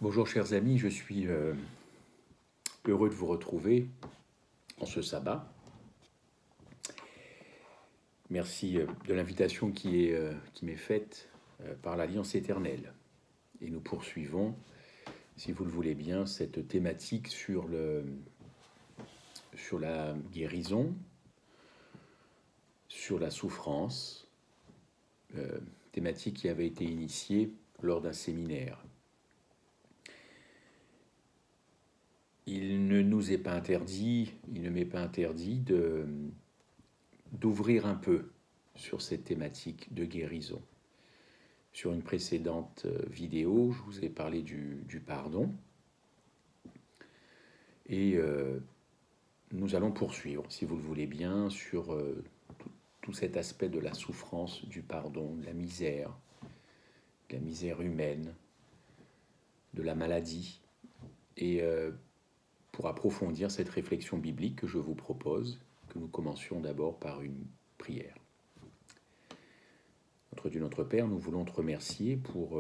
Bonjour chers amis, je suis heureux de vous retrouver en ce sabbat. Merci de l'invitation qui m'est faite par l'Alliance éternelle. Et nous poursuivons, si vous le voulez bien, cette thématique sur la guérison, sur la souffrance, thématique qui avait été initiée lors d'un séminaire. Il ne nous est pas interdit, il ne m'est pas interdit d'ouvrir un peu sur cette thématique de guérison. Sur une précédente vidéo, je vous ai parlé du pardon. Et nous allons poursuivre, si vous le voulez bien, sur tout cet aspect de la souffrance, du pardon, de la misère humaine, de la maladie. Et pour approfondir cette réflexion biblique que je vous propose, que nous commencions d'abord par une prière. Notre Dieu, notre Père, nous voulons te remercier pour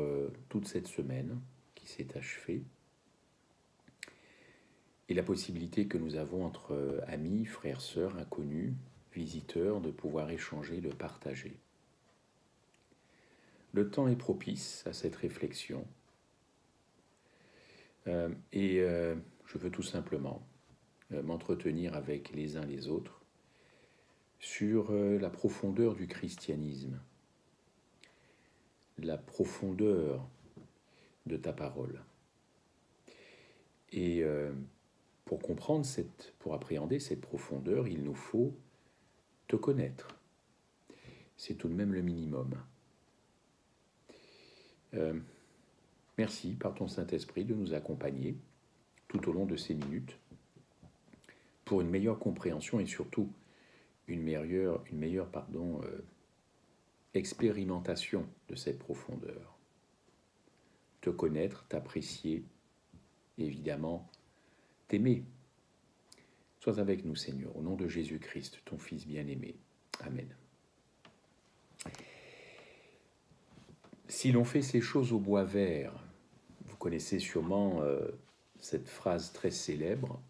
toute cette semaine qui s'est achevée et la possibilité que nous avons entre amis, frères, sœurs, inconnus, visiteurs, de pouvoir échanger, de partager. Le temps est propice à cette réflexion et je veux tout simplement m'entretenir avec les uns les autres sur la profondeur du christianisme, la profondeur de ta parole. Et pour comprendre pour appréhender cette profondeur, il nous faut te connaître. C'est tout de même le minimum. Merci par ton Saint-Esprit de nous accompagner tout au long de ces minutes pour une meilleure compréhension et surtout une meilleure expérimentation de cette profondeur. Te connaître, t'apprécier, évidemment, t'aimer. Sois avec nous, Seigneur, au nom de Jésus-Christ, ton Fils bien-aimé. Amen. Si l'on fait ces choses au bois vert, vous connaissez sûrement cette phrase très célèbre,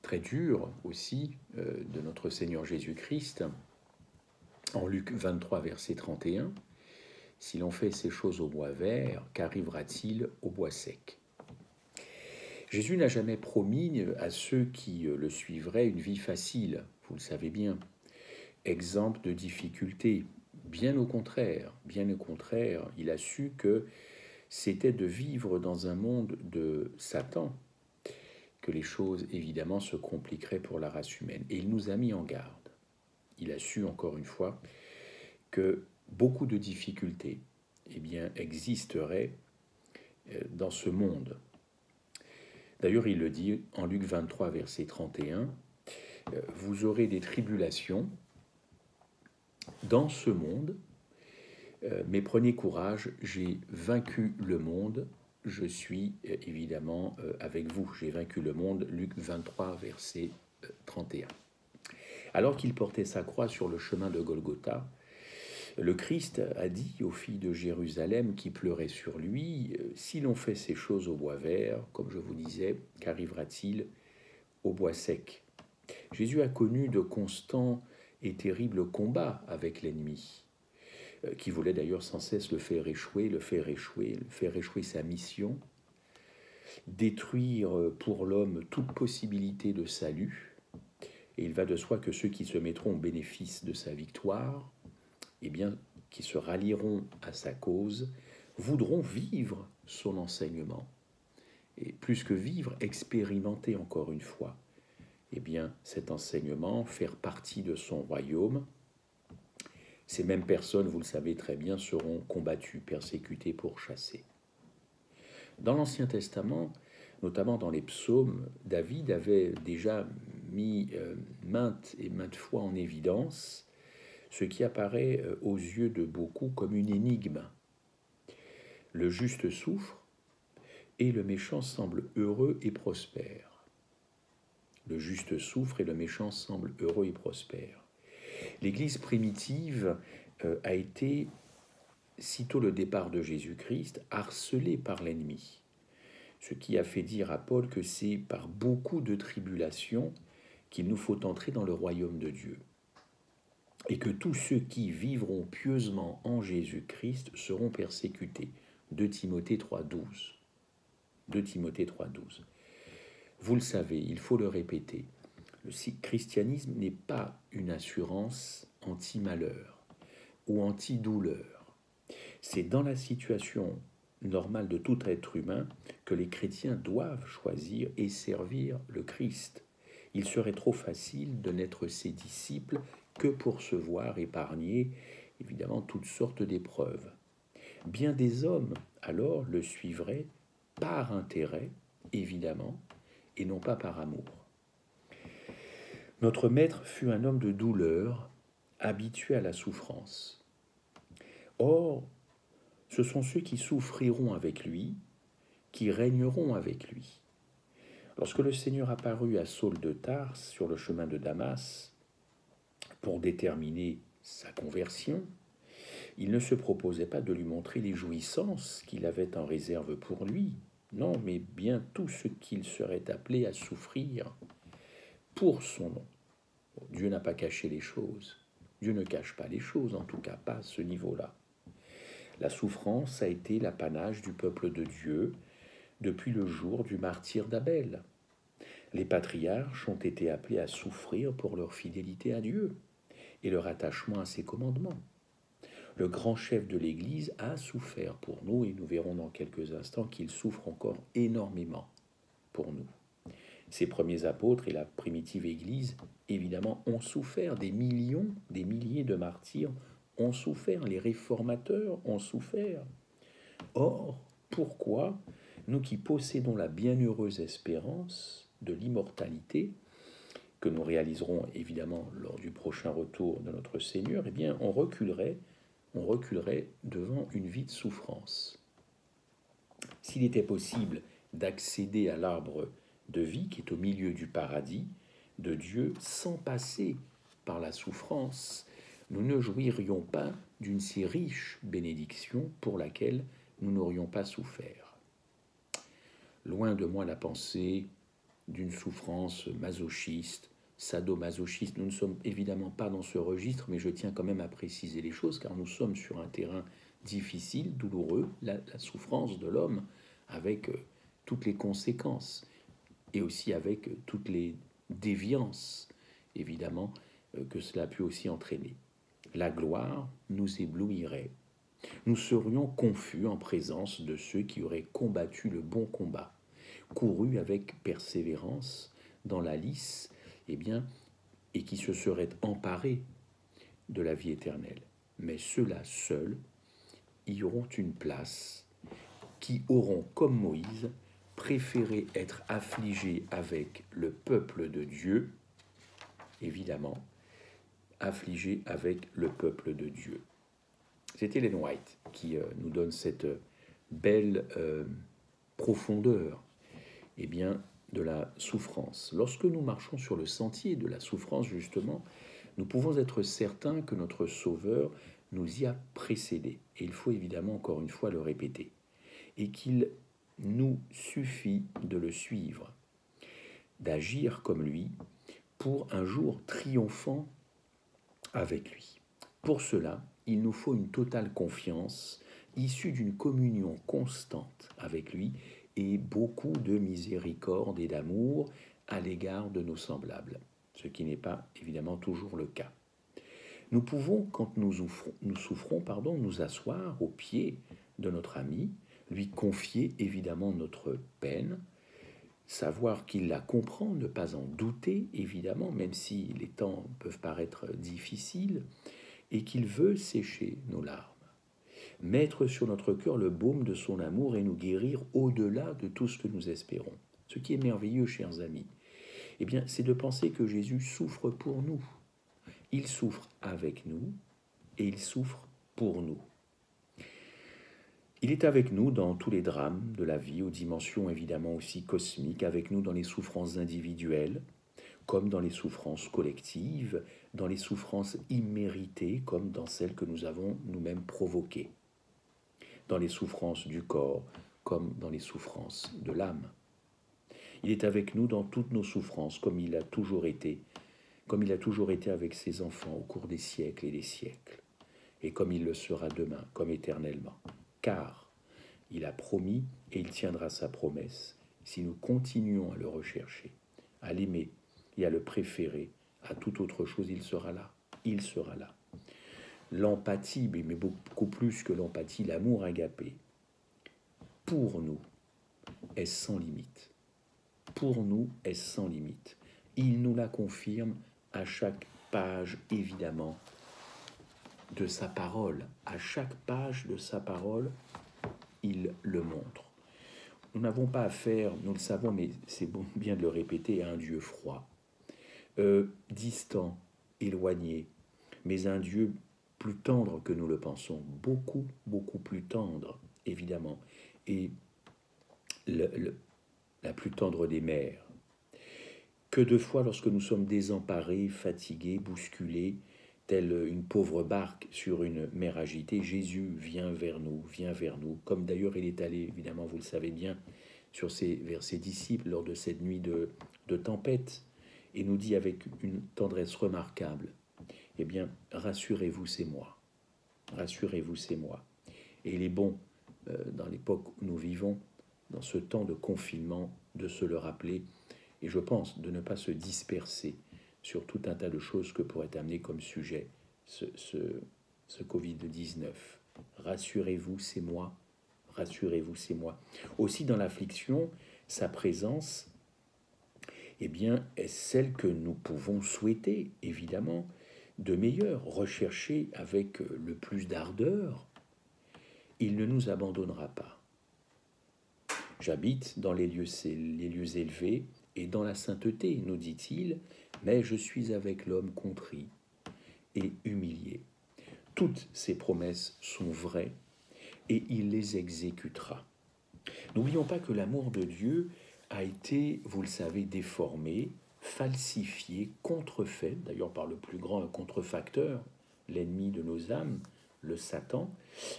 très dure aussi, de notre Seigneur Jésus-Christ, en Luc 23, verset 31, « Si l'on fait ces choses au bois vert, qu'arrivera-t-il au bois sec ?» Jésus n'a jamais promis à ceux qui le suivraient une vie facile, vous le savez bien, exempte de difficultés. Bien au contraire, il a su que c'était de vivre dans un monde de Satan que les choses, évidemment, se compliqueraient pour la race humaine. Et il nous a mis en garde. Il a su, encore une fois, que beaucoup de difficultés existeraient dans ce monde. D'ailleurs, il le dit en Luc 23, verset 31, « Vous aurez des tribulations dans ce monde, mais prenez courage, j'ai vaincu le monde, je suis évidemment avec vous. J'ai vaincu le monde. » Luc 23, verset 31. Alors qu'il portait sa croix sur le chemin de Golgotha, le Christ a dit aux filles de Jérusalem qui pleuraient sur lui, « Si l'on fait ces choses au bois vert, comme je vous disais, qu'arrivera-t-il au bois sec ?» Jésus a connu de constants et terribles combats avec l'ennemi, qui voulait d'ailleurs sans cesse le faire échouer sa mission, détruire pour l'homme toute possibilité de salut. Et il va de soi que ceux qui se mettront au bénéfice de sa victoire, qui se rallieront à sa cause, voudront vivre son enseignement. Et plus que vivre, expérimenter encore une fois, cet enseignement, faire partie de son royaume. Ces mêmes personnes, vous le savez très bien, seront combattues, persécutées, pourchassées. Dans l'Ancien Testament, notamment dans les psaumes, David avait déjà mis maintes et maintes fois en évidence ce qui apparaît aux yeux de beaucoup comme une énigme. Le juste souffre et le méchant semble heureux et prospère. Le juste souffre et le méchant semble heureux et prospère. L'Église primitive a été sitôt le départ de Jésus-Christ, harcelé par l'ennemi. Ce qui a fait dire à Paul que c'est par beaucoup de tribulations qu'il nous faut entrer dans le royaume de Dieu. Et que tous ceux qui vivront pieusement en Jésus-Christ seront persécutés. 2 Timothée 3,12. 2 Timothée 3,12. Vous le savez, il faut le répéter, le christianisme n'est pas une assurance anti-malheur ou anti-douleur. C'est dans la situation normale de tout être humain que les chrétiens doivent choisir et servir le Christ. Il serait trop facile de n'être ses disciples que pour se voir épargner, évidemment, toutes sortes d'épreuves. Bien des hommes, alors, le suivraient par intérêt, évidemment, et non pas par amour. Notre maître fut un homme de douleur, habitué à la souffrance. Or, ce sont ceux qui souffriront avec lui, qui régneront avec lui. Lorsque le Seigneur apparut à Saul de Tarse sur le chemin de Damas pour déterminer sa conversion, il ne se proposait pas de lui montrer les jouissances qu'il avait en réserve pour lui, non, mais bien tout ce qu'il serait appelé à souffrir pour son nom. Dieu n'a pas caché les choses. Dieu ne cache pas les choses, en tout cas pas à ce niveau-là. La souffrance a été l'apanage du peuple de Dieu depuis le jour du martyre d'Abel. Les patriarches ont été appelés à souffrir pour leur fidélité à Dieu et leur attachement à ses commandements. Le grand chef de l'Église a souffert pour nous, et nous verrons dans quelques instants qu'il souffre encore énormément pour nous. Ces premiers apôtres et la primitive Église, évidemment, ont souffert. Des milliers de martyrs ont souffert. Les réformateurs ont souffert. Or, pourquoi nous qui possédons la bienheureuse espérance de l'immortalité, que nous réaliserons évidemment lors du prochain retour de notre Seigneur, eh bien, on reculerait devant une vie de souffrance. S'il était possible d'accéder à l'arbre de vie qui est au milieu du paradis de Dieu sans passer par la souffrance, nous ne jouirions pas d'une si riche bénédiction pour laquelle nous n'aurions pas souffert. Loin de moi la pensée d'une souffrance masochiste, sadomasochiste. Nous ne sommes évidemment pas dans ce registre, mais je tiens quand même à préciser les choses, car nous sommes sur un terrain difficile, douloureux, la souffrance de l'homme, avec toutes les conséquences, et aussi avec toutes les déviances, évidemment, que cela a pu aussi entraîner. La gloire nous éblouirait. Nous serions confus en présence de ceux qui auraient combattu le bon combat, couru avec persévérance dans la lice, et qui se seraient emparés de la vie éternelle. Mais ceux-là seuls y auront une place, qui auront, comme Moïse, préféré être affligés avec le peuple de Dieu, évidemment, affligés avec le peuple de Dieu. C'est Ellen White qui nous donne cette belle profondeur de la souffrance. Lorsque nous marchons sur le sentier de la souffrance, justement, nous pouvons être certains que notre Sauveur nous y a précédés. Et il faut évidemment, encore une fois, le répéter. Et qu'il nous suffit de le suivre, d'agir comme lui, pour un jour triomphant avec lui. Pour cela, il nous faut une totale confiance, issue d'une communion constante avec lui, et beaucoup de miséricorde et d'amour à l'égard de nos semblables, ce qui n'est pas évidemment toujours le cas. Nous pouvons, quand nous souffrons, nous asseoir au pied de notre ami, lui confier évidemment notre peine, savoir qu'il la comprend, ne pas en douter évidemment, même si les temps peuvent paraître difficiles, et qu'il veut sécher nos larmes, mettre sur notre cœur le baume de son amour et nous guérir au-delà de tout ce que nous espérons. Ce qui est merveilleux, chers amis, c'est de penser que Jésus souffre pour nous. Il souffre avec nous et il souffre pour nous. Il est avec nous dans tous les drames de la vie, aux dimensions évidemment aussi cosmiques, avec nous dans les souffrances individuelles, comme dans les souffrances collectives, dans les souffrances imméritées, comme dans celles que nous avons nous-mêmes provoquées. dans les souffrances du corps comme dans les souffrances de l'âme. Il est avec nous dans toutes nos souffrances, comme il a toujours été avec ses enfants au cours des siècles et des siècles, et comme il le sera demain, comme éternellement. Car il a promis et il tiendra sa promesse si nous continuons à le rechercher, à l'aimer et à le préférer à toute autre chose. Il sera là, il sera là. L'empathie, mais beaucoup plus que l'empathie, l'amour agapé, pour nous, est sans limite. Pour nous, est sans limite. Il nous la confirme à chaque page, évidemment, de sa parole. À chaque page de sa parole, il le montre. Nous n'avons pas affaire, nous le savons, mais c'est bon, bien de le répéter, à un Dieu froid, distant, éloigné, mais un Dieu plus tendre que nous le pensons, beaucoup, beaucoup plus tendre, évidemment, et la plus tendre des mères. Que de fois, lorsque nous sommes désemparés, fatigués, bousculés, telle une pauvre barque sur une mer agitée, Jésus vient vers nous, comme d'ailleurs il est allé, évidemment, vous le savez bien, vers ses disciples lors de cette nuit de tempête, et nous dit avec une tendresse remarquable, eh bien, rassurez-vous, c'est moi. Rassurez-vous, c'est moi. Et il est bon, dans l'époque où nous vivons, dans ce temps de confinement, de se le rappeler, et je pense de ne pas se disperser sur tout un tas de choses que pourrait amener comme sujet ce Covid-19. Rassurez-vous, c'est moi. Rassurez-vous, c'est moi. Aussi dans l'affliction, sa présence, eh bien, est celle que nous pouvons souhaiter, évidemment, de meilleur, rechercher avec le plus d'ardeur. Il ne nous abandonnera pas. J'habite dans les lieux élevés et dans la sainteté, nous dit-il, mais je suis avec l'homme contrit et humilié. Toutes ces promesses sont vraies et il les exécutera. N'oublions pas que l'amour de Dieu a été, vous le savez, déformé, falsifié, contrefait, d'ailleurs par le plus grand contrefacteur, l'ennemi de nos âmes, le Satan,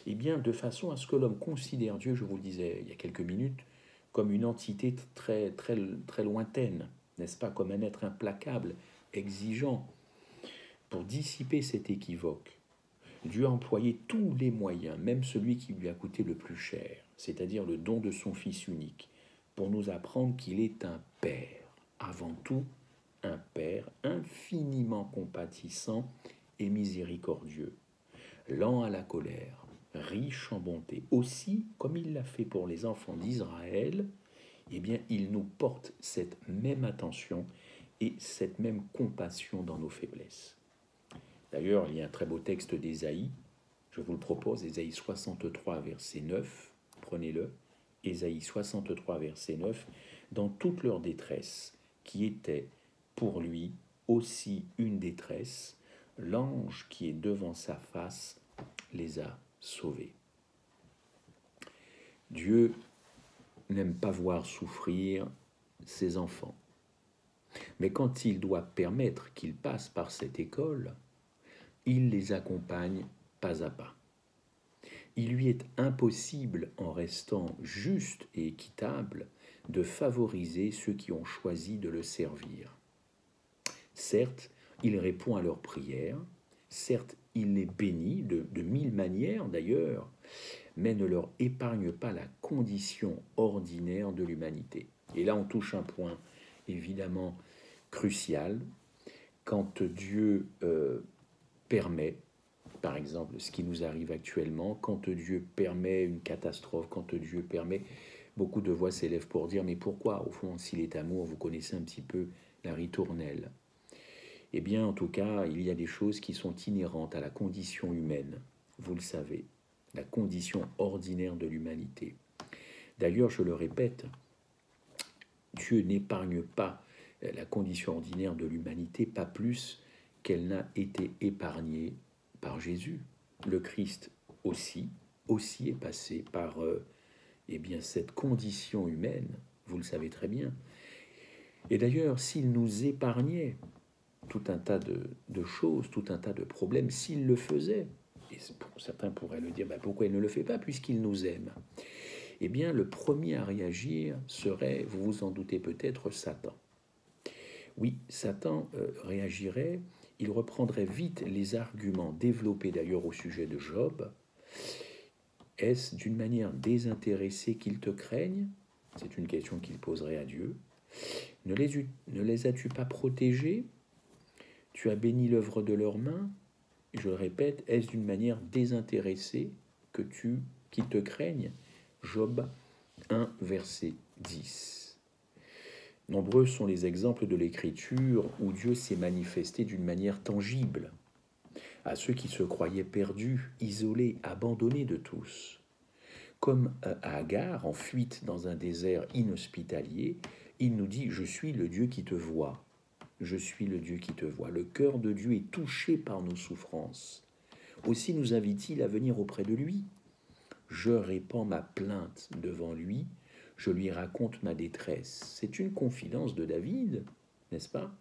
et bien de façon à ce que l'homme considère Dieu, je vous le disais il y a quelques minutes, comme une entité très, très, très lointaine, n'est-ce pas, comme un être implacable, exigeant. Pour dissiper cet équivoque, Dieu a employé tous les moyens, même celui qui lui a coûté le plus cher, c'est-à-dire le don de son Fils unique, pour nous apprendre qu'il est un Père, avant tout un Père infiniment compatissant et miséricordieux, lent à la colère, riche en bonté. Aussi, comme il l'a fait pour les enfants d'Israël, eh bien, il nous porte cette même attention et cette même compassion dans nos faiblesses. D'ailleurs, il y a un très beau texte d'Ésaïe, je vous le propose, Ésaïe 63, verset 9, prenez-le, Ésaïe 63, verset 9, dans toute leur détresse, qui était pour lui aussi une détresse, l'ange qui est devant sa face les a sauvés. Dieu n'aime pas voir souffrir ses enfants. Mais quand il doit permettre qu'ils passent par cette école, il les accompagne pas à pas. Il lui est impossible, en restant juste et équitable, de favoriser ceux qui ont choisi de le servir. Certes, il répond à leurs prières, certes, il les bénit de mille manières d'ailleurs, mais ne leur épargne pas la condition ordinaire de l'humanité. Et là, on touche un point évidemment crucial. Quand Dieu permet, par exemple, ce qui nous arrive actuellement, quand Dieu permet une catastrophe, quand Dieu permet, beaucoup de voix s'élèvent pour dire, mais pourquoi, au fond, s'il est amour, vous connaissez un petit peu la ritournelle. Eh bien, en tout cas, il y a des choses qui sont inhérentes à la condition humaine, vous le savez, la condition ordinaire de l'humanité. D'ailleurs, je le répète, Dieu n'épargne pas la condition ordinaire de l'humanité, pas plus qu'elle n'a été épargnée par Jésus. Le Christ aussi est passé par eh bien, cette condition humaine, vous le savez très bien. Et d'ailleurs, s'il nous épargnait tout un tas de choses, tout un tas de problèmes, s'il le faisait, Et certains pourraient le dire, pourquoi il ne le fait pas puisqu'il nous aime? Eh bien, le premier à réagir serait, vous vous en doutez peut-être, Satan. Oui, Satan réagirait, il reprendrait vite les arguments développés d'ailleurs au sujet de Job. Est-ce d'une manière désintéressée qu'ils te craignent? C'est une question qu'il poserait à Dieu. Ne les as-tu pas protégés? Tu as béni l'œuvre de leurs mains? Je le répète, est-ce d'une manière désintéressée qu'ils te craignent? Job 1, verset 10. Nombreux sont les exemples de l'Écriture où Dieu s'est manifesté d'une manière tangible à ceux qui se croyaient perdus, isolés, abandonnés de tous. Comme à Agar, en fuite dans un désert inhospitalier, il nous dit « Je suis le Dieu qui te voit. Je suis le Dieu qui te voit. » Le cœur de Dieu est touché par nos souffrances. Aussi nous invite-t-il à venir auprès de lui. Je répands ma plainte devant lui, je lui raconte ma détresse. C'est une confidence de David, n'est-ce pas?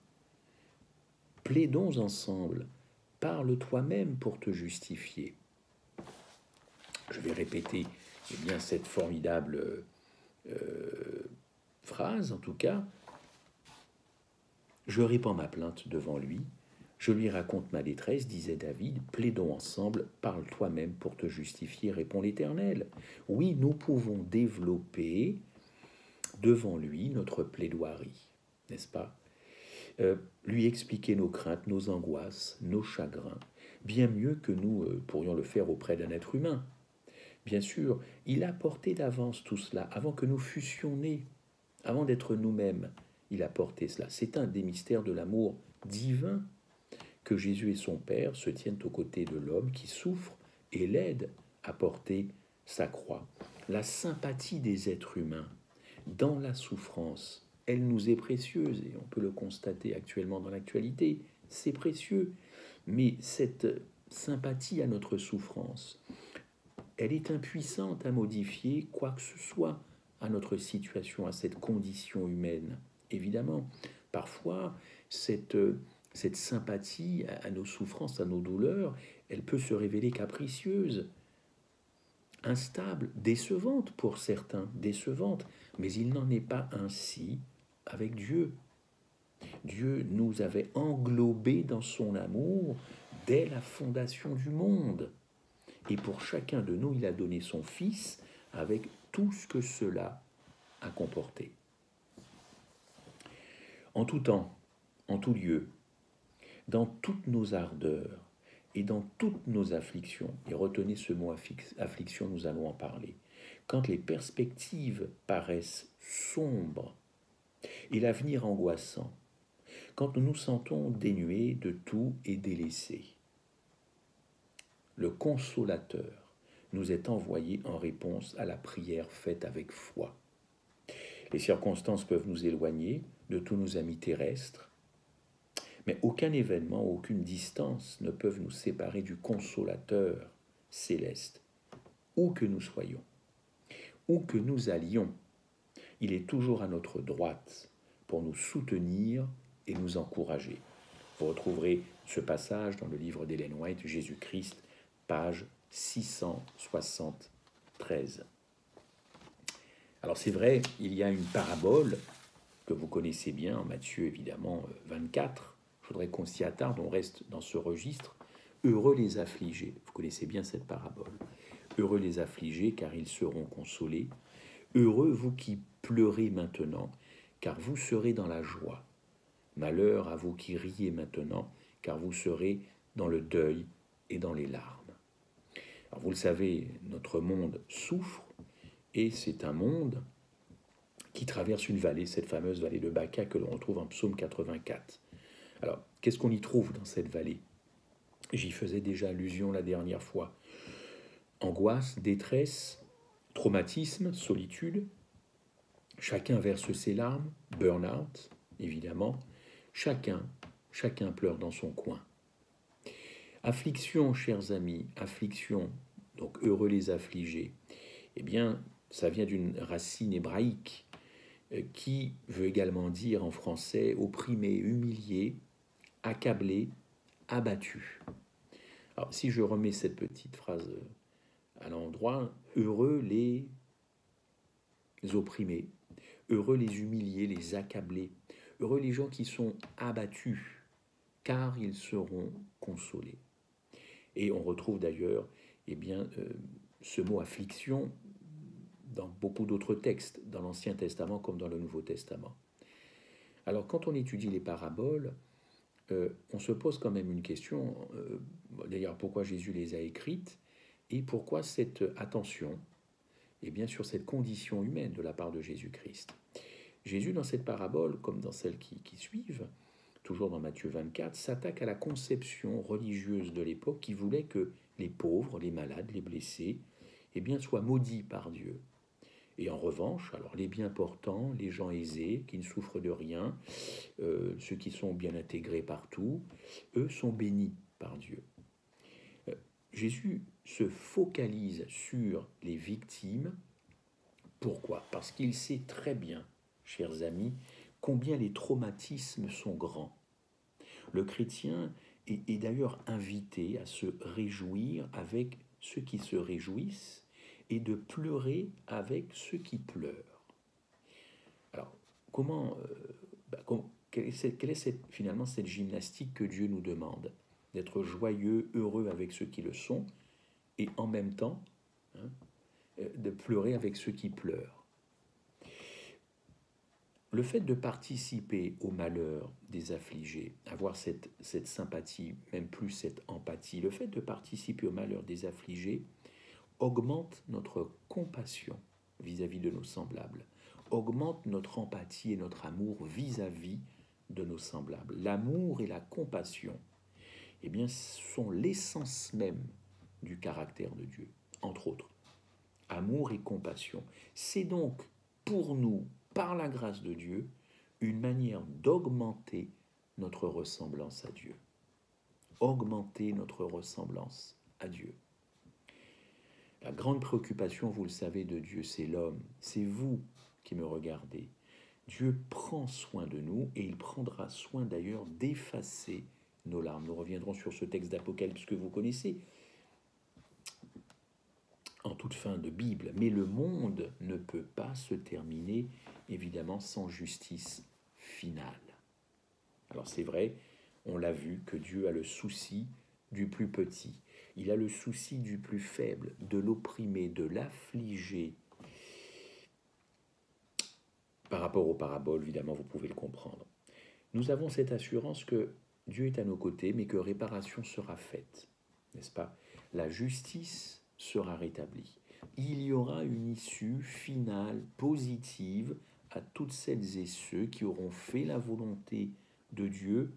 Plaidons ensemble, parle toi-même pour te justifier. Je vais répéter bien cette formidable phrase, en tout cas. Je répands ma plainte devant lui, je lui raconte ma détresse, disait David, plaidons ensemble, parle toi-même pour te justifier, répond l'Éternel. Oui, nous pouvons développer devant lui notre plaidoirie, n'est-ce pas? Lui expliquer nos craintes, nos angoisses, nos chagrins, bien mieux que nous pourrions le faire auprès d'un être humain. Bien sûr, il a porté d'avance tout cela, avant que nous fussions nés, avant d'être nous-mêmes, il a porté cela. C'est un des mystères de l'amour divin, que Jésus et son Père se tiennent aux côtés de l'homme qui souffre et l'aident à porter sa croix. La sympathie des êtres humains dans la souffrance, elle nous est précieuse, et on peut le constater actuellement dans l'actualité, c'est précieux. Mais cette sympathie à notre souffrance, elle est impuissante à modifier quoi que ce soit à notre situation, à cette condition humaine. Évidemment, parfois, cette sympathie à nos souffrances, à nos douleurs, elle peut se révéler capricieuse, instable, décevante pour certains, décevante, mais il n'en est pas ainsi avec Dieu. Dieu nous avait englobés dans son amour dès la fondation du monde. Et pour chacun de nous, il a donné son Fils avec tout ce que cela a comporté. En tout temps, en tout lieu, dans toutes nos ardeurs et dans toutes nos afflictions, et retenez ce mot affliction, nous allons en parler, quand les perspectives paraissent sombres et l'avenir angoissant, quand nous nous sentons dénués de tout et délaissés, le consolateur nous est envoyé en réponse à la prière faite avec foi. Les circonstances peuvent nous éloigner de tous nos amis terrestres, mais aucun événement, aucune distance ne peuvent nous séparer du consolateur céleste. Où que nous soyons, où que nous allions, il est toujours à notre droite pour nous soutenir et nous encourager. Vous retrouverez ce passage dans le livre d'Ellen White, Jésus-Christ, page 673. Alors c'est vrai, il y a une parabole que vous connaissez bien, en Matthieu évidemment 24. Je voudrais qu'on s'y attarde, on reste dans ce registre. Heureux les affligés, vous connaissez bien cette parabole. Heureux les affligés, car ils seront consolés. Heureux vous qui pleurez maintenant, car vous serez dans la joie. Malheur à vous qui riez maintenant, car vous serez dans le deuil et dans les larmes. Alors vous le savez, notre monde souffre, et c'est un monde qui traverse une vallée, cette fameuse vallée de Baca que l'on retrouve en psaume 84. Alors, qu'est-ce qu'on y trouve dans cette vallée? J'y faisais déjà allusion la dernière fois. Angoisse, détresse, traumatisme, solitude. Chacun verse ses larmes, burn-out, évidemment. Chacun pleure dans son coin. Affliction, chers amis, affliction, donc heureux les affligés. Eh bien, ça vient d'une racine hébraïque qui veut également dire en français opprimé, humilié, accablé, abattu. Alors, si je remets cette petite phrase à l'endroit, heureux les opprimés, heureux les humiliés, les accablés, heureux les gens qui sont abattus, car ils seront consolés. Et on retrouve d'ailleurs ce mot affliction dans beaucoup d'autres textes, dans l'Ancien Testament comme dans le Nouveau Testament. Alors quand on étudie les paraboles, on se pose quand même une question, d'ailleurs pourquoi Jésus les a écrites, et pourquoi cette attention sur cette condition humaine de la part de Jésus-Christ. Jésus, dans cette parabole, comme dans celles qui suivent, toujours dans Matthieu 24, s'attaque à la conception religieuse de l'époque qui voulait que les pauvres, les malades, les blessés, soient maudits par Dieu. Et en revanche, alors les bien portants, les gens aisés, qui ne souffrent de rien, ceux qui sont bien intégrés partout, eux sont bénis par Dieu. Jésus se focalise sur les victimes. Pourquoi? Parce qu'il sait très bien, chers amis, combien les traumatismes sont grands. Le chrétien est d'ailleurs invité à se réjouir avec ceux qui se réjouissent et de pleurer avec ceux qui pleurent. Alors, quelle est finalement cette gymnastique que Dieu nous demande? D'être joyeux, heureux avec ceux qui le sont, et en même temps, de pleurer avec ceux qui pleurent. Le fait de participer au malheur des affligés, avoir cette sympathie, même plus cette empathie, le fait de participer au malheur des affligés augmente notre compassion vis-à-vis de nos semblables, augmente notre empathie et notre amour vis-à-vis de nos semblables. L'amour et la compassion, sont l'essence même du caractère de Dieu, entre autres. Amour et compassion. C'est donc pour nous, par la grâce de Dieu, une manière d'augmenter notre ressemblance à Dieu. Augmenter notre ressemblance à Dieu. La grande préoccupation, vous le savez, de Dieu, c'est l'homme. C'est vous qui me regardez. Dieu prend soin de nous et il prendra soin d'ailleurs d'effacer nos larmes. Nous reviendrons sur ce texte d'Apocalypse que vous connaissez en toute fin de Bible. Mais le monde ne peut pas se terminer, évidemment, sans justice finale. Alors c'est vrai, on l'a vu, que Dieu a le souci du plus petit. Il a le souci du plus faible, de l'opprimé, de l'affligé. Par rapport aux paraboles, évidemment, vous pouvez le comprendre. Nous avons cette assurance que Dieu est à nos côtés, mais que réparation sera faite, n'est-ce pas? La justice sera rétablie. Il y aura une issue finale, positive, à toutes celles et ceux qui auront fait la volonté de Dieu,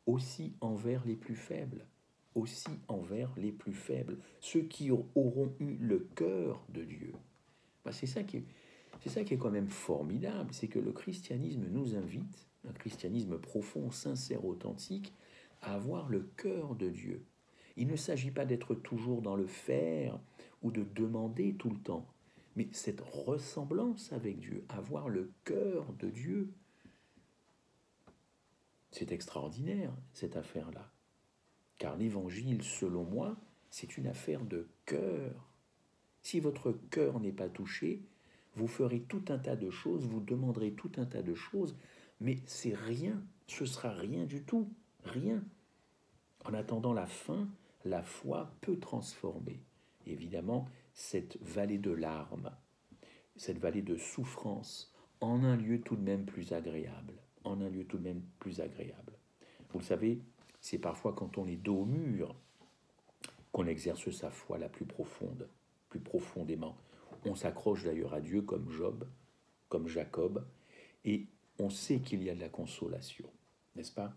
aussi envers les plus faibles, ceux qui auront eu le cœur de Dieu. C'est ça qui est quand même formidable, c'est que le christianisme nous invite, un christianisme profond, sincère, authentique, à avoir le cœur de Dieu. Il ne s'agit pas d'être toujours dans le faire ou de demander tout le temps, mais cette ressemblance avec Dieu, avoir le cœur de Dieu. C'est extraordinaire, cette affaire-là. Car l'évangile, selon moi, c'est une affaire de cœur. Si votre cœur n'est pas touché, vous ferez tout un tas de choses, vous demanderez tout un tas de choses, mais c'est rien, ce sera rien du tout, rien. En attendant la fin, la foi peut transformer, évidemment, cette vallée de larmes, cette vallée de souffrance, en un lieu tout de même plus agréable, Vous le savez, c'est parfois quand on est dos au mur qu'on exerce sa foi la plus profonde, plus profondément. On s'accroche d'ailleurs à Dieu comme Job, comme Jacob, et on sait qu'il y a de la consolation, n'est-ce pas?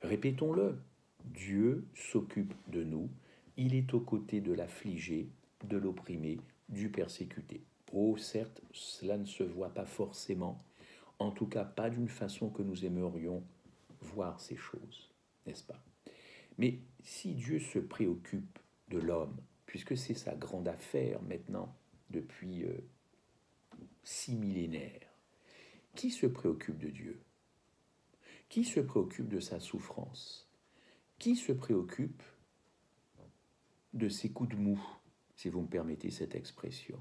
Répétons-le, Dieu s'occupe de nous, il est aux côtés de l'affligé, de l'opprimé, du persécuté. Oh, certes, cela ne se voit pas forcément, en tout cas pas d'une façon que nous aimerions voir ces choses, n'est-ce pas? Mais si Dieu se préoccupe de l'homme, puisque c'est sa grande affaire maintenant, depuis 6 millénaires, qui se préoccupe de Dieu? Qui se préoccupe de sa souffrance? Qui se préoccupe de ces coups de mou, si vous me permettez cette expression.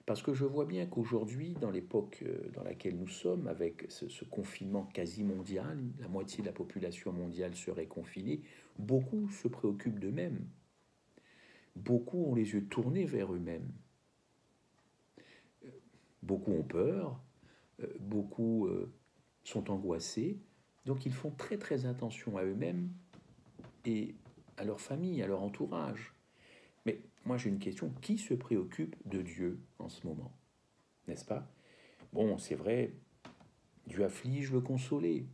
Parce que je vois bien qu'aujourd'hui, dans l'époque dans laquelle nous sommes, avec ce confinement quasi mondial, la moitié de la population mondiale serait confinée, beaucoup se préoccupent d'eux-mêmes. Beaucoup ont les yeux tournés vers eux-mêmes. Beaucoup ont peur, beaucoup sont angoissés, donc ils font très très attention à eux-mêmes et à leur famille, à leur entourage. Mais moi j'ai une question, qui se préoccupe de Dieu en ce moment? N'est-ce pas? Bon, c'est vrai, Dieu afflige le consolé,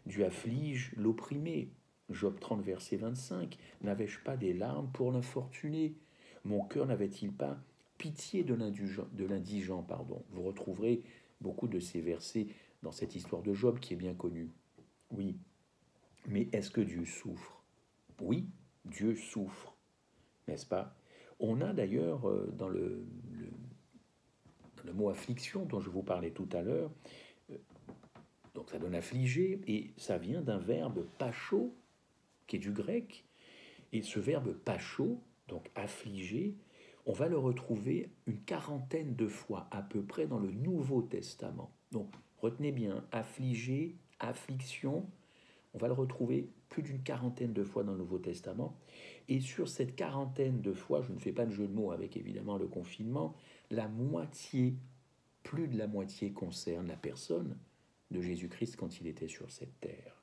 Dieu afflige l'opprimé. Job 30, verset 25, n'avais-je pas des larmes pour l'infortuné? Mon cœur n'avait-il pas pitié de l'indigent, pardon. Vous retrouverez beaucoup de ces versets dans cette histoire de Job qui est bien connue. Oui, mais est-ce que Dieu souffre? Oui, Dieu souffre, n'est-ce pas? On a d'ailleurs dans le mot affliction dont je vous parlais tout à l'heure, donc ça donne affliger, et ça vient d'un verbe pacho, qui est du grec, et ce verbe pacho, donc affliger, on va le retrouver une quarantaine de fois à peu près dans le Nouveau Testament. Donc retenez bien, affliger, affliction, on va le retrouver plus d'une quarantaine de fois dans le Nouveau Testament. Et sur cette quarantaine de fois, je ne fais pas de jeu de mots avec évidemment le confinement, la moitié, plus de la moitié concerne la personne de Jésus-Christ quand il était sur cette terre.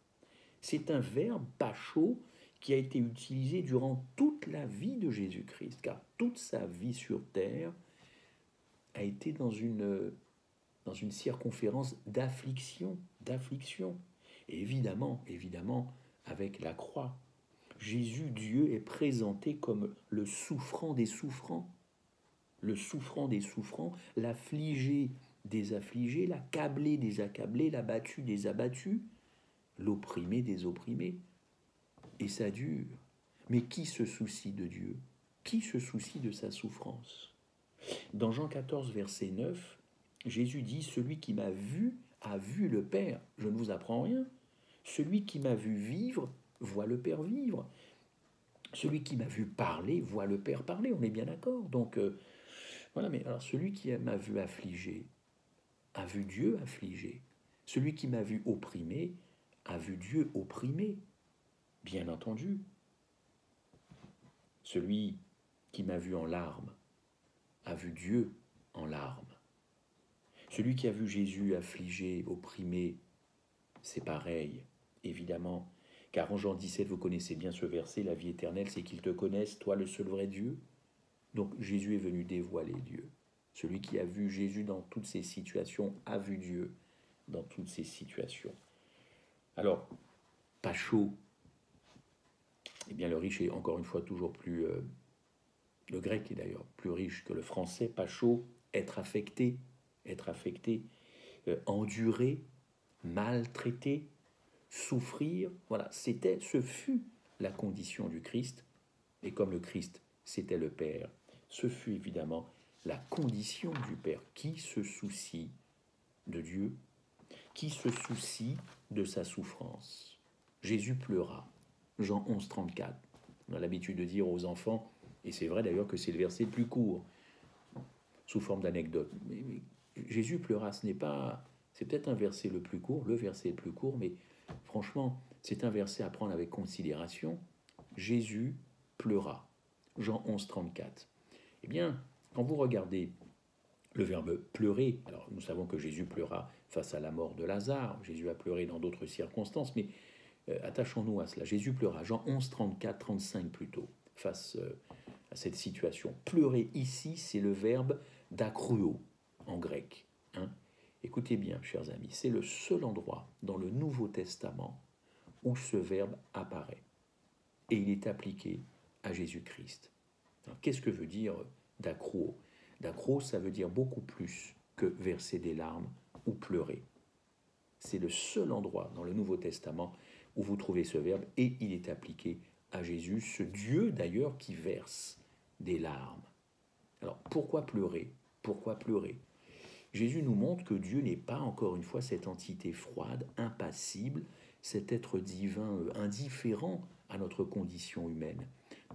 C'est un verbe pacho qui a été utilisé durant toute la vie de Jésus-Christ, car toute sa vie sur terre a été dans une circonférence d'affliction, d'affliction. Et évidemment, avec la croix. Jésus, Dieu, est présenté comme le souffrant des souffrants, l'affligé des affligés, l'accablé des accablés, l'abattu des abattus, l'opprimé des opprimés. Et ça dure. Mais qui se soucie de Dieu? Qui se soucie de sa souffrance? Dans Jean 14, verset 9, Jésus dit, « Celui qui m'a vu a vu le Père. » Je ne vous apprends rien. Celui qui m'a vu vivre voit le Père vivre. Celui qui m'a vu parler voit le Père parler. On est bien d'accord. Donc, voilà, mais alors celui qui m'a vu affligé a vu Dieu affligé. Celui qui m'a vu opprimé a vu Dieu opprimé. Bien entendu. Celui qui m'a vu en larmes a vu Dieu en larmes. Celui qui a vu Jésus affligé, opprimé, c'est pareil, évidemment. Car en Jean 17, vous connaissez bien ce verset, la vie éternelle, c'est qu'ils te connaissent, toi le seul vrai Dieu. Donc Jésus est venu dévoiler Dieu. Celui qui a vu Jésus dans toutes ces situations a vu Dieu dans toutes ces situations. Alors, pas chaud. Eh bien, le riche est encore une fois toujours plus... le grec est d'ailleurs plus riche que le français. Pas chaud, être affecté, endurer, maltraiter, souffrir. Voilà, ce fut la condition du Christ. Et comme le Christ, c'était le Père, ce fut évidemment la condition du Père. Qui se soucie de Dieu? Qui se soucie de sa souffrance? Jésus pleura. Jean 11, 34. On a l'habitude de dire aux enfants, et c'est vrai d'ailleurs que c'est le verset le plus court, sous forme d'anecdote. Mais Jésus pleura, c'est peut-être un verset le plus court, le verset le plus court, mais franchement, c'est un verset à prendre avec considération. Jésus pleura. Jean 11, 34. Eh bien, quand vous regardez le verbe pleurer, alors nous savons que Jésus pleura face à la mort de Lazare, Jésus a pleuré dans d'autres circonstances, mais attachons-nous à cela. Jésus pleura, Jean 11, 34, 35 plutôt, face à cette situation. Pleurer ici, c'est le verbe d'acruo en grec. Écoutez bien, chers amis, c'est le seul endroit dans le Nouveau Testament où ce verbe apparaît. Et il est appliqué à Jésus-Christ. Qu'est-ce que veut dire d'acruo? D'acruo, ça veut dire beaucoup plus que verser des larmes ou pleurer. C'est le seul endroit dans le Nouveau Testament où vous trouvez ce verbe, et il est appliqué à Jésus, ce Dieu d'ailleurs qui verse des larmes. Alors pourquoi pleurer? Pourquoi pleurer? Jésus nous montre que Dieu n'est pas, encore une fois, cette entité froide, impassible, cet être divin indifférent à notre condition humaine.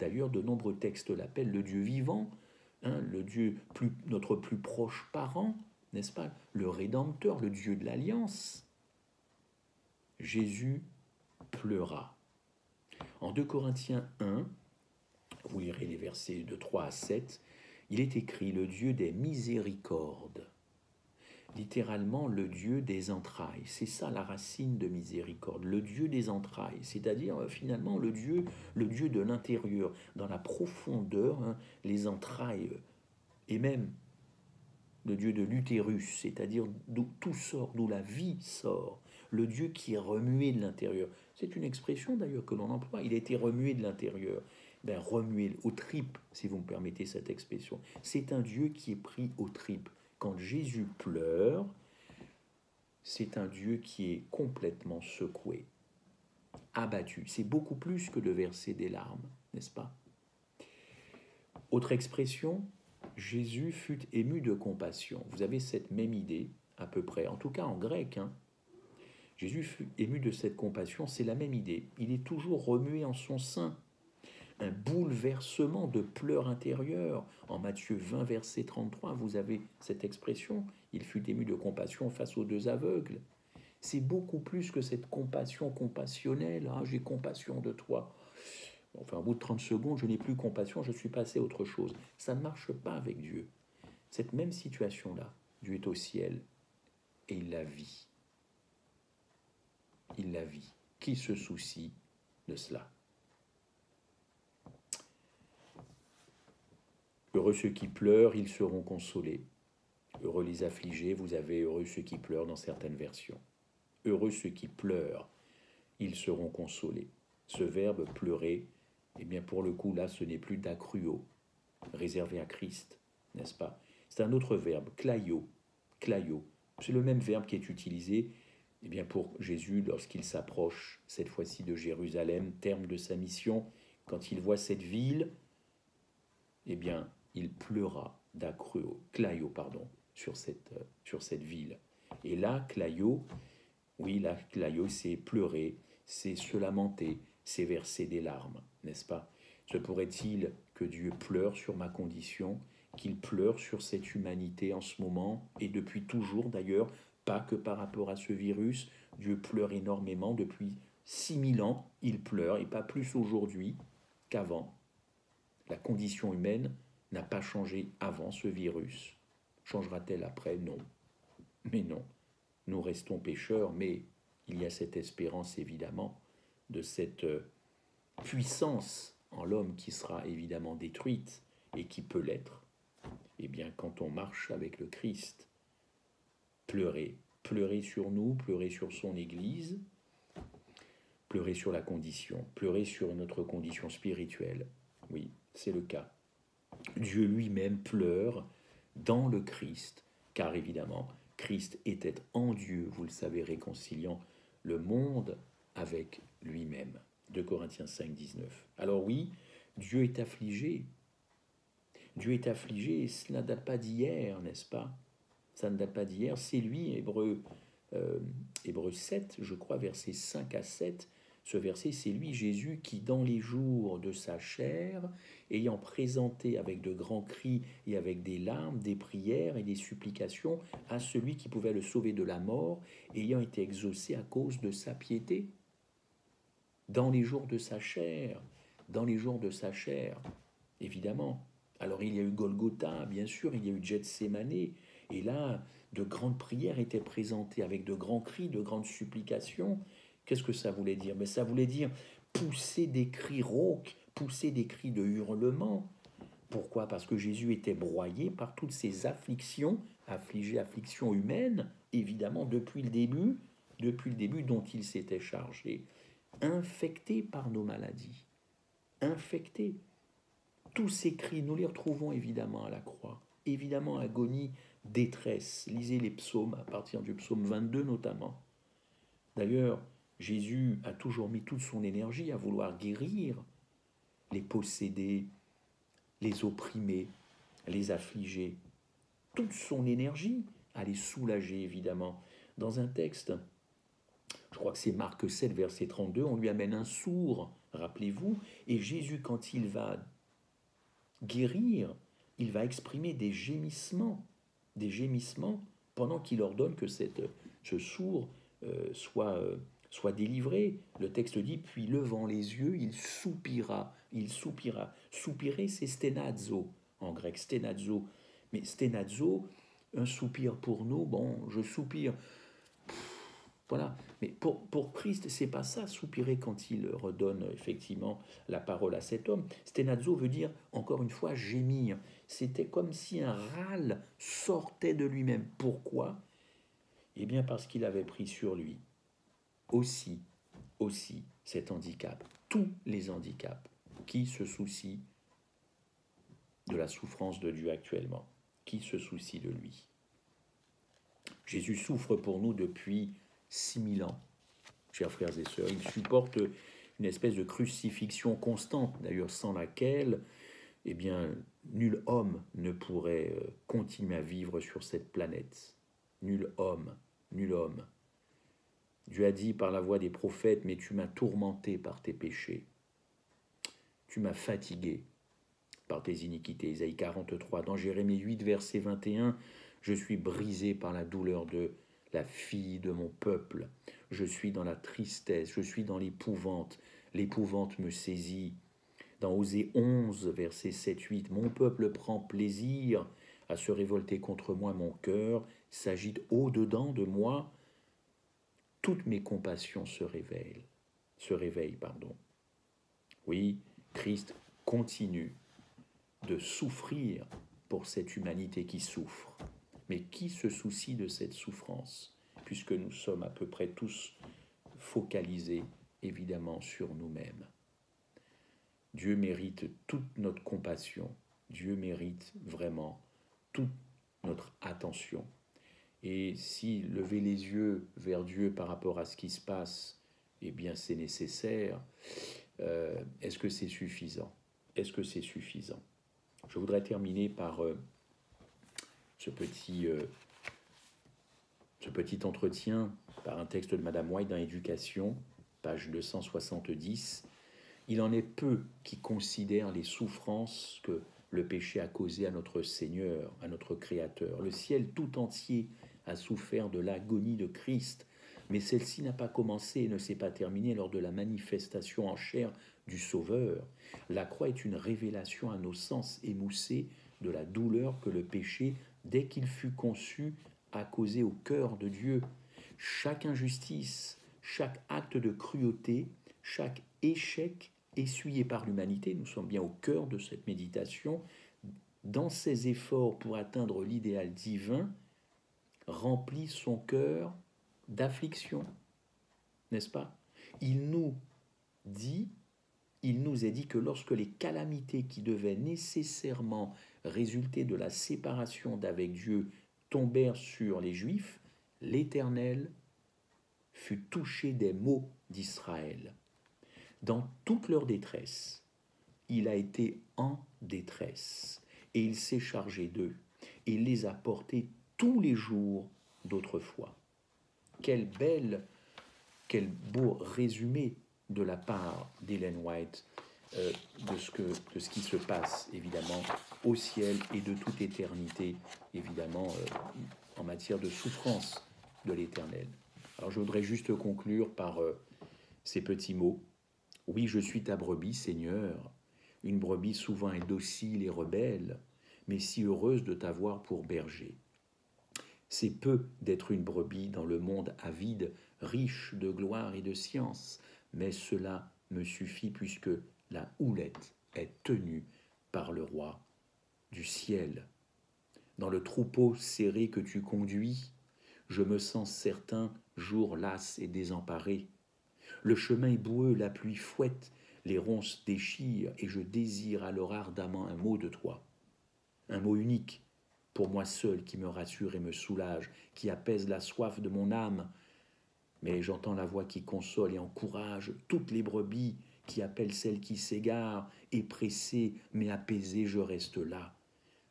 D'ailleurs, de nombreux textes l'appellent le Dieu vivant, hein, le Dieu notre plus proche parent, n'est-ce pas? Le Rédempteur, le Dieu de l'Alliance. Jésus pleura. En 2 Corinthiens 1, vous lirez les versets de 3 à 7, il est écrit le Dieu des miséricordes. Littéralement le Dieu des entrailles. C'est ça la racine de miséricorde, le Dieu des entrailles, c'est-à-dire finalement le Dieu de l'intérieur, dans la profondeur, hein, les entrailles, et même le Dieu de l'utérus, c'est-à-dire d'où tout sort, d'où la vie sort, le Dieu qui est remué de l'intérieur. C'est une expression d'ailleurs que l'on emploie, il a été remué de l'intérieur. Ben, remué aux tripes, si vous me permettez cette expression. C'est un Dieu qui est pris aux tripes. Quand Jésus pleure, c'est un Dieu qui est complètement secoué, abattu. C'est beaucoup plus que de verser des larmes, n'est-ce pas? Autre expression, Jésus fut ému de compassion. Vous avez cette même idée, à peu près, en tout cas en grec. Hein. Jésus fut ému de cette compassion, c'est la même idée. Il est toujours remué en son sein. Un bouleversement de pleurs intérieures. En Matthieu 20, verset 33, vous avez cette expression. Il fut ému de compassion face aux 2 aveugles. C'est beaucoup plus que cette compassion compassionnelle. Ah, j'ai compassion de toi. Enfin, au bout de 30 secondes, je n'ai plus compassion, je suis passé à autre chose. Ça ne marche pas avec Dieu. Cette même situation-là, Dieu est au ciel et il la vit. Il la vit. Qui se soucie de cela? Heureux ceux qui pleurent, ils seront consolés. Heureux les affligés, vous avez heureux ceux qui pleurent dans certaines versions. Heureux ceux qui pleurent, ils seront consolés. Ce verbe pleurer, eh bien pour le coup là, ce n'est plus d'acruo, réservé à Christ, n'est-ce pas? C'est un autre verbe, klaio, klaio. C'est le même verbe qui est utilisé eh bien, pour Jésus lorsqu'il s'approche, cette fois-ci de Jérusalem, terme de sa mission. Quand il voit cette ville, eh bien, il pleura d'acruo, klaio, pardon, sur cette ville. Et là, klaio, oui, là, klaio, c'est pleurer, c'est se lamenter, c'est verser des larmes, n'est-ce pas? Se pourrait-il que Dieu pleure sur ma condition, qu'il pleure sur cette humanité en ce moment, et depuis toujours d'ailleurs, pas que par rapport à ce virus, Dieu pleure énormément depuis 6000 ans, il pleure, et pas plus aujourd'hui qu'avant. La condition humaine n'a pas changé avant ce virus. Changera-t-elle après? Non. Mais non. Nous restons pécheurs, mais il y a cette espérance évidemment de cette puissance en l'homme qui sera évidemment détruite et qui peut l'être. Eh bien, quand on marche avec le Christ, pleurer sur nous, pleurer sur son Église, pleurer sur la condition, pleurer sur notre condition spirituelle. Oui, c'est le cas. Dieu lui-même pleure dans le Christ, car évidemment, Christ était en Dieu, vous le savez, réconciliant le monde avec lui-même. 2 Corinthiens 5, 19. Alors oui, Dieu est affligé. Dieu est affligé, et cela ne date pas d'hier, n'est-ce pas? Ça ne date pas d'hier, c'est lui, Hébreux 7, je crois, versets 5 à 7, ce verset, c'est lui, Jésus, qui, dans les jours de sa chair, ayant présenté avec de grands cris et avec des larmes, des prières et des supplications à celui qui pouvait le sauver de la mort, ayant été exaucé à cause de sa piété, dans les jours de sa chair, évidemment. Alors il y a eu Golgotha, bien sûr, il y a eu Gethsémane, et là, de grandes prières étaient présentées avec de grands cris, de grandes supplications. Qu'est-ce que ça voulait dire? Mais ça voulait dire pousser des cris rauques, pousser des cris de hurlement. Pourquoi? Parce que Jésus était broyé par toutes ces afflictions, afflictions humaines, évidemment, depuis le début dont il s'était chargé. Infecté par nos maladies. Infecté. Tous ces cris, nous les retrouvons évidemment à la croix. Évidemment, agonie, détresse. Lisez les psaumes, à partir du psaume 22 notamment. D'ailleurs, Jésus a toujours mis toute son énergie à vouloir guérir les possédés, les opprimés, les affligés. Toute son énergie à les soulager, évidemment. Dans un texte, je crois que c'est Marc 7, verset 32, on lui amène un sourd rappelez-vous, et Jésus, quand il va guérir, il va exprimer des gémissements, pendant qu'il ordonne que ce sourd soit délivré. Le texte dit, puis levant les yeux, il soupira, il soupira. Soupirer, c'est stenazo, en grec, stenazo. Mais stenazo, un soupir pour nous, bon, je soupire. Voilà. Mais pour Christ, c'est pas ça, soupirer quand il redonne effectivement la parole à cet homme. Stenazo veut dire, encore une fois, gémir. C'était comme si un râle sortait de lui-même. Pourquoi? Eh bien parce qu'il avait pris sur lui aussi cet handicap, tous les handicaps. Qui se soucie de la souffrance de Dieu actuellement? Qui se soucie de lui? Jésus souffre pour nous depuis 6000 ans, chers frères et sœurs. Il supporte une espèce de crucifixion constante, d'ailleurs sans laquelle, eh bien, nul homme ne pourrait continuer à vivre sur cette planète. Nul homme, nul homme. Dieu a dit par la voix des prophètes, mais tu m'as tourmenté par tes péchés. Tu m'as fatigué par tes iniquités. Isaïe 43. Dans Jérémie 8, verset 21, je suis brisé par la douleur de la fille de mon peuple. Je suis dans la tristesse, je suis dans l'épouvante. L'épouvante me saisit. Dans Osée 11, verset 7-8, mon peuple prend plaisir à se révolter contre moi, mon cœur s'agite au-dedans de moi. Toutes mes compassions se réveillent. Oui, Christ continue de souffrir pour cette humanité qui souffre. Mais qui se soucie de cette souffrance, puisque nous sommes à peu près tous focalisés, évidemment, sur nous-mêmes. Dieu mérite toute notre compassion. Dieu mérite vraiment toute notre attention. Et si lever les yeux vers Dieu par rapport à ce qui se passe, eh bien c'est nécessaire, est-ce que c'est suffisant? Est-ce que c'est suffisant? Je voudrais terminer par ce petit entretien, par un texte de Madame White dans Éducation, page 270. Il en est peu qui considèrent les souffrances que le péché a causées à notre Seigneur, à notre Créateur. Le ciel tout entier a souffert de l'agonie de Christ, mais celle-ci n'a pas commencé et ne s'est pas terminée lors de la manifestation en chair du Sauveur. La croix est une révélation à nos sens émoussés de la douleur que le péché, dès qu'il fut conçu, a causé au cœur de Dieu. Chaque injustice, chaque acte de cruauté, chaque échec essuyé par l'humanité, nous sommes bien au cœur de cette méditation, dans ses efforts pour atteindre l'idéal divin, remplit son cœur d'affliction, n'est-ce pas? Il nous est dit que lorsque les calamités qui devaient nécessairement résulter de la séparation d'avec Dieu tombèrent sur les Juifs, l'Éternel fut touché des maux d'Israël. Dans toute leur détresse, il a été en détresse, et il s'est chargé d'eux, et il les a portés tous les jours d'autrefois. Quel beau résumé de la part d'Ellen White de ce qui se passe, évidemment, au ciel et de toute éternité, évidemment, en matière de souffrance de l'Éternel. Alors je voudrais juste conclure par ces petits mots. Oui, je suis ta brebis, Seigneur, une brebis souvent indocile et rebelle, mais si heureuse de t'avoir pour berger. C'est peu d'être une brebis dans le monde avide, riche de gloire et de science, mais cela me suffit puisque la houlette est tenue par le roi du ciel. Dans le troupeau serré que tu conduis, je me sens certain, jour las et désemparé. Le chemin est boueux, la pluie fouette, les ronces déchirent, et je désire alors ardemment un mot de toi. Un mot unique, pour moi seul, qui me rassure et me soulage, qui apaise la soif de mon âme. Mais j'entends la voix qui console et encourage toutes les brebis, qui appellent celles qui s'égarent, et pressé, mais apaisé, je reste là.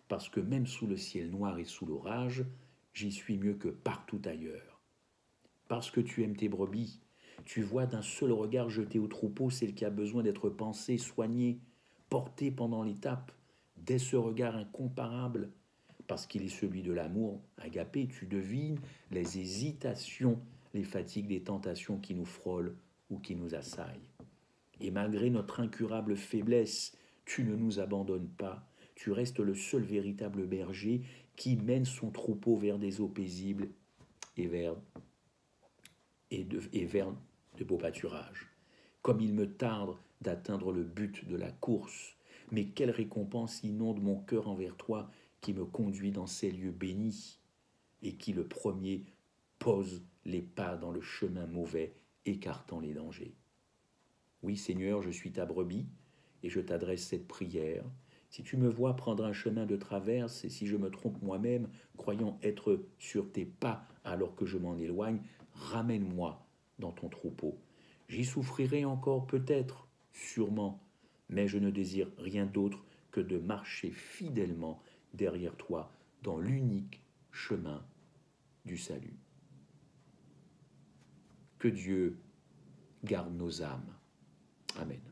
Parce que même sous le ciel noir et sous l'orage, j'y suis mieux que partout ailleurs. Parce que tu aimes tes brebis, Tu vois d'un seul regard jeté au troupeau celle qui a besoin d'être pensée, soignée, portée pendant l'étape. Dès ce regard incomparable, parce qu'il est celui de l'amour agapé, tu devines les hésitations, les fatigues des tentations qui nous frôlent ou qui nous assaillent. Et malgré notre incurable faiblesse, tu ne nous abandonnes pas. Tu restes le seul véritable berger qui mène son troupeau vers des eaux paisibles et vers de beaux pâturages. Comme il me tarde d'atteindre le but de la course, mais quelle récompense inonde mon cœur envers toi qui me conduit dans ces lieux bénis et qui le premier pose les pas dans le chemin mauvais, écartant les dangers. Oui, Seigneur, je suis ta brebis et je t'adresse cette prière. Si tu me vois prendre un chemin de traverse et si je me trompe moi-même, croyant être sur tes pas alors que je m'en éloigne, ramène-moi dans ton troupeau. J'y souffrirai encore peut-être, sûrement, mais je ne désire rien d'autre que de marcher fidèlement derrière toi dans l'unique chemin du salut. Que Dieu garde nos âmes. Amen.